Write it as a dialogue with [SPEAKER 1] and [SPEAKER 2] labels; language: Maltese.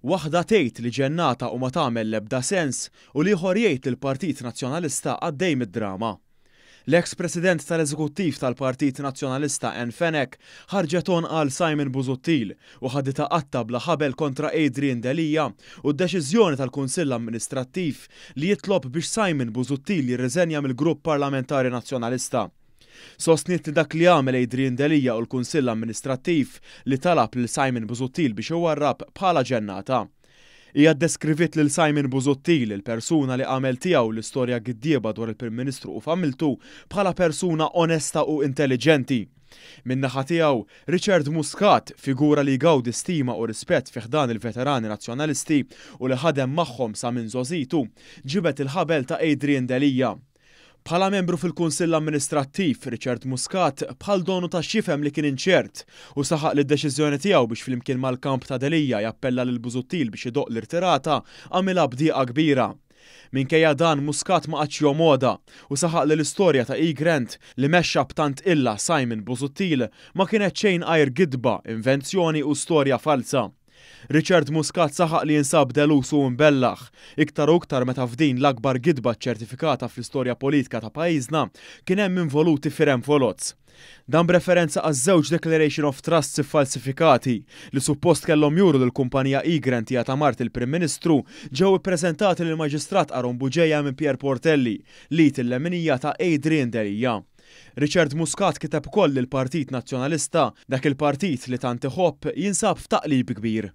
[SPEAKER 1] Waħda tgħid li ġennata u ma tagħmel l-ebda sens u li ieħor jgħid li l-Partit Nazzjonalista għaddej mid-drama. L-eks-president tal-eżekuttiv tal-Partit Nazzjonalista Anne Fenech ħarġet għal Simon Busuttil u ħadita qatta bla ħabel kontra Adrian D'Elia u d-deċiżjoni tal-Kunsill Amministrattiv li jitlob biex Simon Busuttil jirriżenja mill-Grupp Parlamentari Nazzjonalista. Sostniet li dak li għamel Adrian D'Elia u l-Kunsill Amministrattiv li talab lil Simon Busuttil biex iwarrab bħala ġennata. Hija ddeskrivit lil Simon Busuttil, il-persuna li għamel tiegħu l-istorja giddieba dwar il-Prim Ministru u familtu bħala persuna onesta u intelligenti. Min-naħa tiegħu, Richard Muscat, figura li jgawdi stima u rispett fih dan il-veterani nazzjonalisti u li ħadem magħhom sa minn żożitu, ġibet il-ħabel ta' Adrian D'Elia. Bħala membru fil-Kunsill Amministrattiv, Richard Muscat bħal donu ta' xifhem li kien inċert u saħaq li d-deċiżjoni tiegħu biex flimkien mal-kamp ta' D'Elia jappella lil Busuttil biex idoq l-irtirata għamilha bdieqa kbira. Minkejja dan Muscat ma qatx jomoda u saħaq li l-istorja ta' E. Grant li mexxa b'tant illa Simon Busuttil ma kienet xejn għajr gidba, invenzjoni u storja falsa. Richard Muscat saħaq li jinsab delus u mbellaħ, iktar u iktar meta f'din l-akbar gidba ċertifikata fl-istorja politika ta' pajjiżna kien hemm involuti firem folots. Dan b'referenza għaż-żewġ Declaration of Trusts iffalsifikati li suppost kellhom juru lill-kumpanija E. Grant hija ta' Mart il-Prim Ministru ġew ippreżentati lill-Maġistrat Aaron Buġejja minn Pierre Portelli li l-leminija ta' Adrian D'Elia. Richard Muscat kiteb ukoll lill-Partit Nazzjonalista dak il-partit li tant iħobb jinsab f'taqlib kbir.